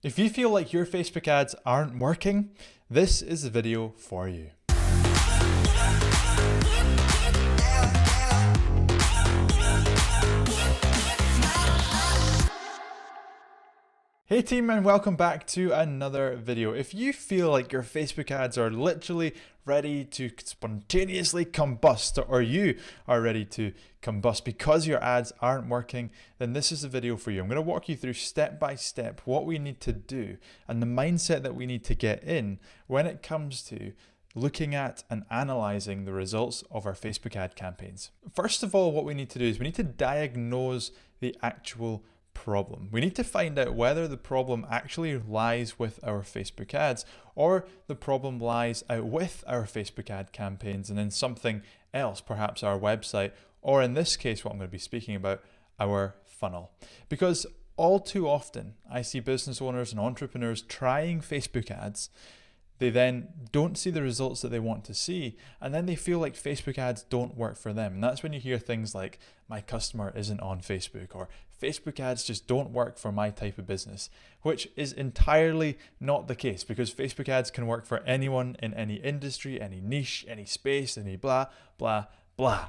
If you feel like your Facebook ads aren't working, this is the video for you. Hey team, and welcome back to another video. If you feel like your Facebook ads are literally ready to spontaneously combust, or you are ready to combust because your ads aren't working, then this is the video for you. I'm going to walk you through step by step what we need to do and the mindset that we need to get in when it comes to looking at and analyzing the results of our Facebook ad campaigns. First of all, what we need to do is we need to diagnose the actual problem. We need to find out whether the problem actually lies with our Facebook ads or the problem lies out with our Facebook ad campaigns and then something else, perhaps our website, or in this case, what I'm going to be speaking about, our funnel. Because all too often, I see business owners and entrepreneurs trying Facebook ads. They then don't see the results that they want to see, and then they feel like Facebook ads don't work for them. And that's when you hear things like, my customer isn't on Facebook, or Facebook ads just don't work for my type of business, which is entirely not the case, because Facebook ads can work for anyone in any industry, any niche, any space, any blah, blah, blah.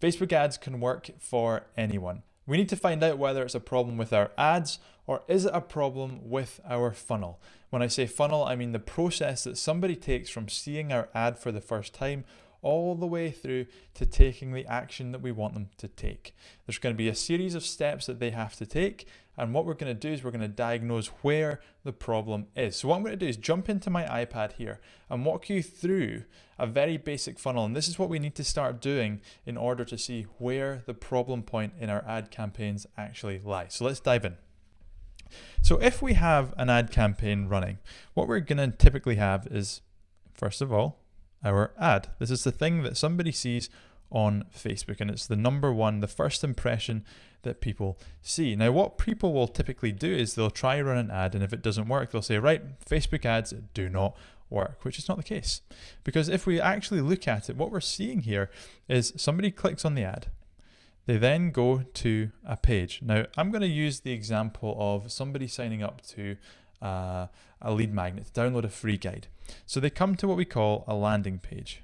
Facebook ads can work for anyone. We need to find out whether it's a problem with our ads or is it a problem with our funnel. When I say funnel, I mean the process that somebody takes from seeing our ad for the first time all the way through to taking the action that we want them to take. There's going to be a series of steps that they have to take, and what we're going to do is we're going to diagnose where the problem is. So what I'm going to do is jump into my iPad here and walk you through a very basic funnel, and this is what we need to start doing in order to see where the problem point in our ad campaigns actually lies. So let's dive in. So if we have an ad campaign running, what we're going to typically have is, first of all, our ad. This is the thing that somebody sees on Facebook, and it's the number one, the first impression that people see. Now, what people will typically do is they'll try run an ad, and if it doesn't work, they'll say, right, Facebook ads do not work, which is not the case. Because if we actually look at it, what we're seeing here is somebody clicks on the ad. They then go to a page. Now, I'm going to use the example of somebody signing up to a lead magnet to download a free guide. So they come to what we call a landing page.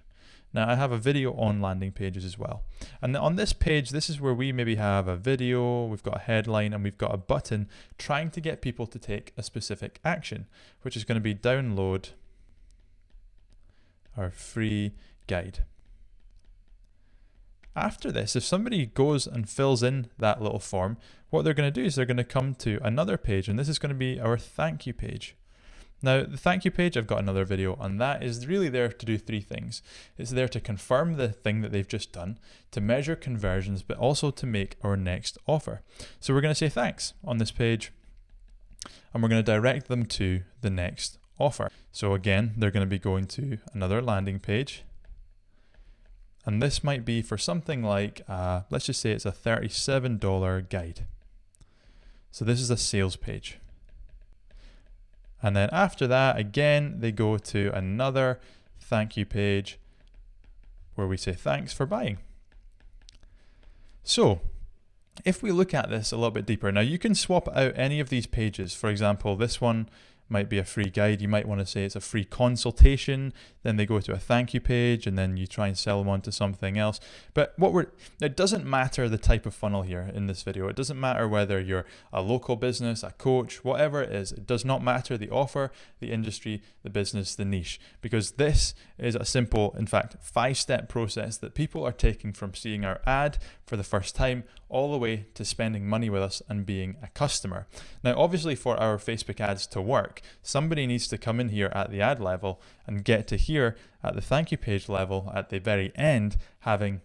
Now, I have a video on landing pages as well. And on this page, this is where we maybe have a video, we've got a headline, and we've got a button trying to get people to take a specific action, which is going to be download our free guide. After this, if somebody goes and fills in that little form, what they're going to do is they're going to come to another page, and this is going to be our thank you page. Now, the thank you page, I've got another video on that, is really there to do three things. It's there to confirm the thing that they've just done, to measure conversions, but also to make our next offer. So we're going to say thanks on this page, and we're going to direct them to the next offer. So again, they're going to be going to another landing page. And this might be for something like, let's just say it's a $37 guide. So this is a sales page. And then after that, again, they go to another thank you page where we say thanks for buying. So if we look at this a little bit deeper, now you can swap out any of these pages. For example, this one might be a free guide. You might want to say it's a free consultation. Then they go to a thank you page, and then you try and sell them onto something else. But it doesn't matter the type of funnel here in this video. It doesn't matter whether you're a local business, a coach, whatever it is. It does not matter the offer, the industry, the business, the niche, because this is a simple, in fact, 5-step process that people are taking from seeing our ad for the first time all the way to spending money with us and being a customer. Now, obviously, for our Facebook ads to work, somebody needs to come in here at the ad level and get to here at the thank you page level at the very end, having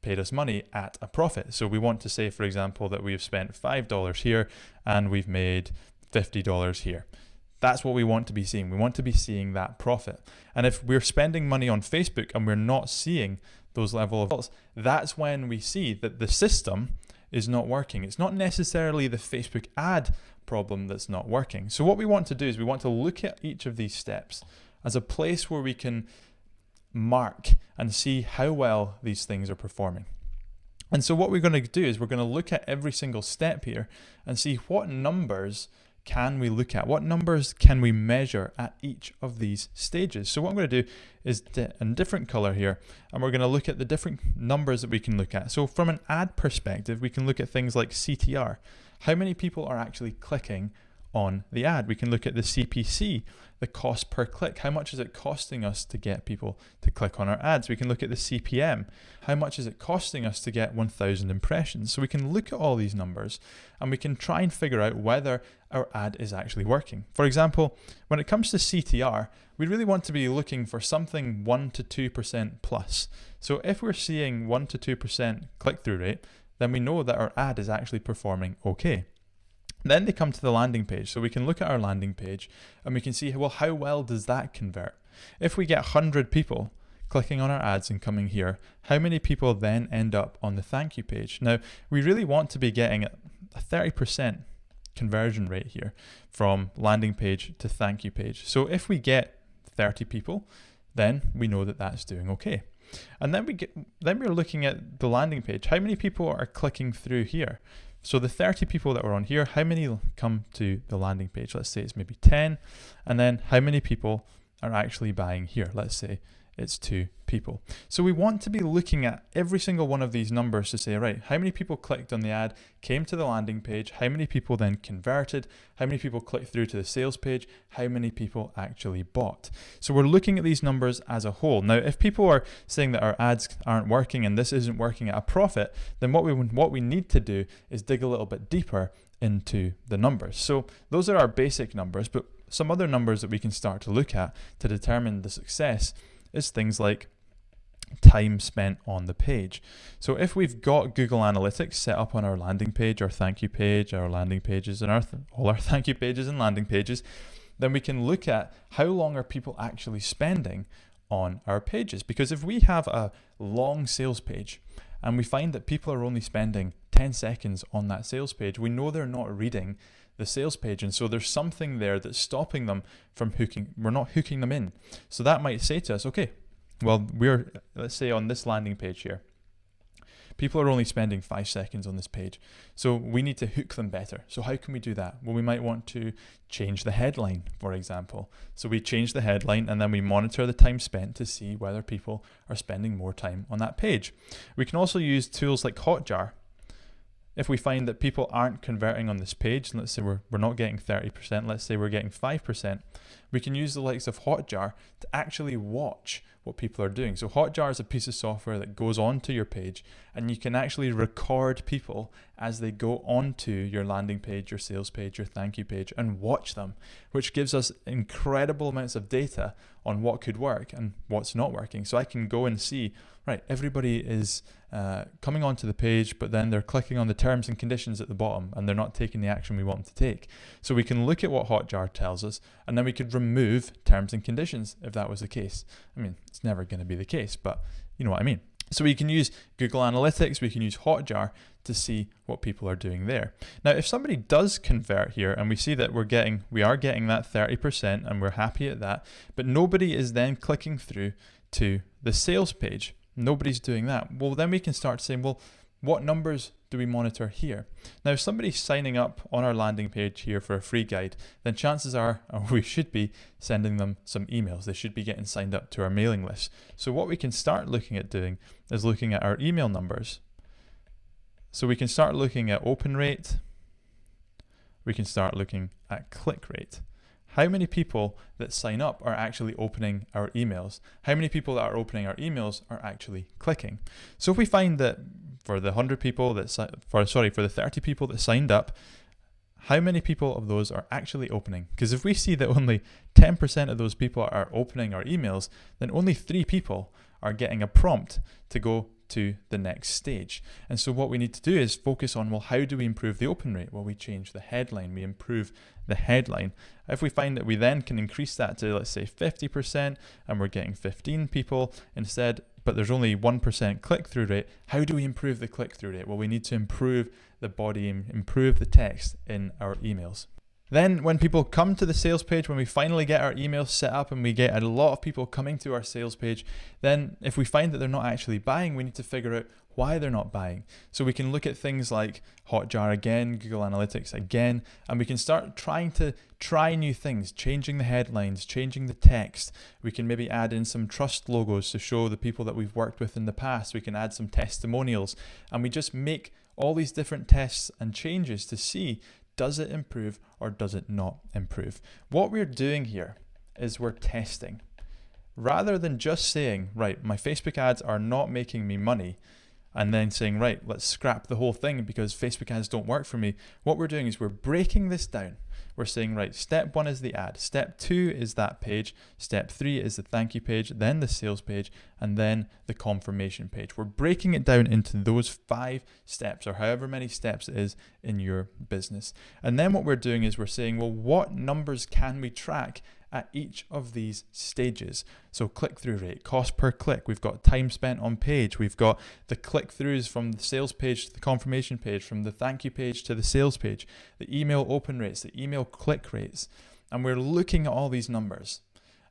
paid us money at a profit. So we want to say, for example, that we've spent $5 here and we've made $50 here. That's what we want to be seeing. We want to be seeing that profit. And if we're spending money on Facebook and we're not seeing those level of results, that's when we see that the system is not working. It's not necessarily the Facebook ad problem that's not working. So what we want to do is we want to look at each of these steps as a place where we can mark and see how well these things are performing. And so what we're going to do is we're going to look at every single step here and see what numbers can we look at? What numbers can we measure at each of these stages? So what I'm going to do is in different color here, and we're going to look at the different numbers that we can look at. So from an ad perspective, we can look at things like CTR. How many people are actually clicking on the ad? We can look at the CPC, the cost per click. How much is it costing us to get people to click on our ads? We can look at the CPM. How much is it costing us to get 1,000 impressions? So we can look at all these numbers and we can try and figure out whether our ad is actually working. For example, when it comes to CTR, we really want to be looking for something 1 to 2% plus. So if we're seeing 1 to 2% click-through rate, then we know that our ad is actually performing okay. Then they come to the landing page. So we can look at our landing page and we can see, well, how well does that convert? If we get 100 people clicking on our ads and coming here, how many people then end up on the thank you page? Now, we really want to be getting a 30% conversion rate here from landing page to thank you page. So if we get 30 people, then we know that that's doing okay. And then we're looking at the landing page. How many people are clicking through here? So the 30 people that were on here, how many come to the landing page? Let's say it's maybe 10. And then how many people are actually buying here? Let's say it's 2 people. So we want to be looking at every single one of these numbers to say, right, how many people clicked on the ad, came to the landing page, how many people then converted, how many people clicked through to the sales page, how many people actually bought. So we're looking at these numbers as a whole. Now, if people are saying that our ads aren't working and this isn't working at a profit, then what we need to do is dig a little bit deeper into the numbers. So those are our basic numbers, but some other numbers that we can start to look at to determine the success is things like time spent on the page. So if we've got Google Analytics set up on our landing page, our thank you page, our landing pages, and all our thank you pages and landing pages, then we can look at how long are people actually spending on our pages. Because if we have a long sales page and we find that people are only spending 10 seconds on that sales page, we know they're not reading the sales page, and so there's something there that's stopping them from we're not hooking them in. So that might say to us, okay, well, let's say on this landing page here, people are only spending 5 seconds on this page. So we need to hook them better. So how can we do that? Well, we might want to change the headline, for example. So we change the headline and then we monitor the time spent to see whether people are spending more time on that page. We can also use tools like Hotjar. If we find that people aren't converting on this page, let's say we're not getting 30%, let's say we're getting 5%, we can use the likes of Hotjar to actually watch what people are doing. So Hotjar is a piece of software that goes onto your page and you can actually record people as they go onto your landing page, your sales page, your thank you page, and watch them, which gives us incredible amounts of data on what could work and what's not working. So I can go and see, right, everybody is coming onto the page, but then they're clicking on the terms and conditions at the bottom and they're not taking the action we want them to take. So we can look at what Hotjar tells us and then we could remove terms and conditions if that was the case. I mean, it's never going to be the case, but you know what I mean. So we can use Google Analytics, we can use Hotjar to see what people are doing there. Now, if somebody does convert here and we see that we are getting that 30% and we're happy at that, but nobody is then clicking through to the sales page. Nobody's doing that. Well, then we can start saying, well, what numbers do we monitor here? Now, if somebody's signing up on our landing page here for a free guide, then chances are we should be sending them some emails. They should be getting signed up to our mailing list. So what we can start looking at doing is looking at our email numbers. So we can start looking at open rate. We can start looking at click rate. How many people that sign up are actually opening our emails? How many people that are opening our emails are actually clicking? So if we find that for the 100 people for the 30 people that signed up, how many people of those are actually opening? Because if we see that only 10% of those people are opening our emails, then only 3 people are getting a prompt to go to the next stage. And so what we need to do is focus on, well, how do we improve the open rate? Well, we change the headline, we improve the headline. If we find that we then can increase that to, let's say, 50% and we're getting 15 people instead, but there's only 1% click-through rate, how do we improve the click-through rate? Well, we need to improve the body, improve the text in our emails. Then when people come to the sales page, when we finally get our emails set up and we get a lot of people coming to our sales page, then if we find that they're not actually buying, we need to figure out why they're not buying. So we can look at things like Hotjar again, Google Analytics again, and we can start trying to try new things, changing the headlines, changing the text. We can maybe add in some trust logos to show the people that we've worked with in the past. We can add some testimonials, and we just make all these different tests and changes to see, does it improve or does it not improve? What we're doing here is we're testing. Rather than just saying, right, my Facebook ads are not making me money, and then saying, right, let's scrap the whole thing because Facebook ads don't work for me. What we're doing is we're breaking this down. We're saying, right, step 1 is the ad. Step 2 is that page. Step 3 is the thank you page, then the sales page, and then the confirmation page. We're breaking it down into those 5 steps or however many steps it is in your business. And then what we're doing is we're saying, well, what numbers can we track at each of these stages? So click-through rate, cost per click, we've got time spent on page, we've got the click-throughs from the sales page to the confirmation page, from the thank you page to the sales page, the email open rates, the email click rates, and we're looking at all these numbers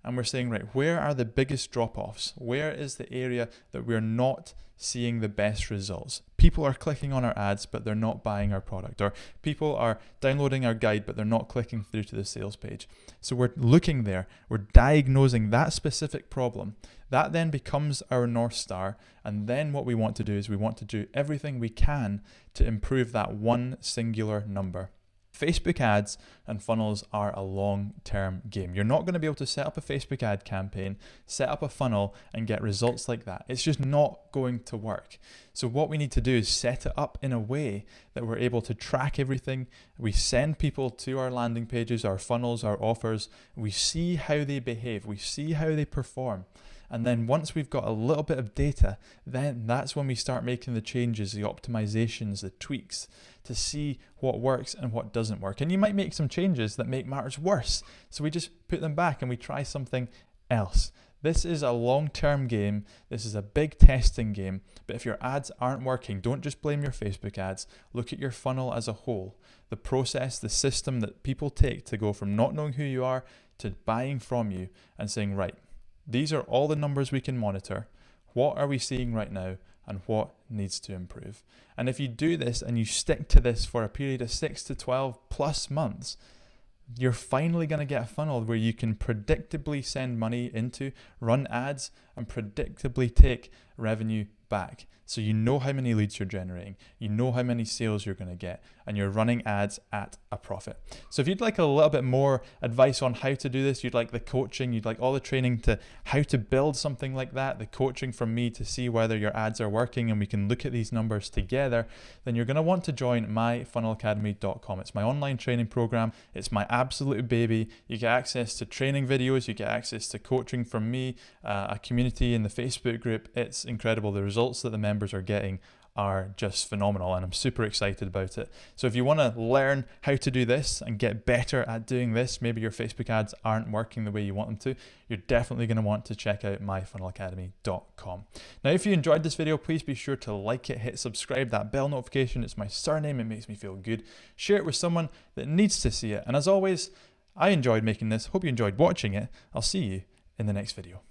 and we're saying, right, where are the biggest drop-offs? Where is the area that we're not seeing the best results? People are clicking on our ads, but they're not buying our product, or people are downloading our guide, but they're not clicking through to the sales page. So we're looking there, we're diagnosing that specific problem. That then becomes our North Star. And then what we want to do is we want to do everything we can to improve that one singular number. Facebook ads and funnels are a long-term game. You're not going to be able to set up a Facebook ad campaign, set up a funnel and get results like that. It's just not going to work. So what we need to do is set it up in a way that we're able to track everything. We send people to our landing pages, our funnels, our offers. We see how they behave. We see how they perform. And then once we've got a little bit of data, then that's when we start making the changes, the optimizations, the tweaks to see what works and what doesn't work. And you might make some changes that make matters worse. So we just put them back and we try something else. This is a long-term game. This is a big testing game. But if your ads aren't working, don't just blame your Facebook ads. Look at your funnel as a whole. The process, the system that people take to go from not knowing who you are to buying from you and saying, right, these are all the numbers we can monitor. What are we seeing right now and what needs to improve? And if you do this and you stick to this for a period of 6 to 12 plus months, you're finally going to get a funnel where you can predictably send money into, run ads, and predictably take revenue back. So you know how many leads you're generating, you know how many sales you're going to get, and you're running ads at a profit. So if you'd like a little bit more advice on how to do this, you'd like the coaching, you'd like all the training to how to build something like that, the coaching from me to see whether your ads are working and we can look at these numbers together, then you're going to want to join myfunnelacademy.com. It's my online training program. It's my absolute baby. You get access to training videos, you get access to coaching from me, a community in the Facebook group. It's incredible. The results that the members are getting are just phenomenal, and I'm super excited about it. So if you want to learn how to do this and get better at doing this, maybe your Facebook ads aren't working the way you want them to, you're definitely going to want to check out myfunnelacademy.com. Now, if you enjoyed this video, please be sure to like it, hit subscribe, that bell notification. It's my surname. It makes me feel good. Share it with someone that needs to see it. And as always, I enjoyed making this. Hope you enjoyed watching it. I'll see you in the next video.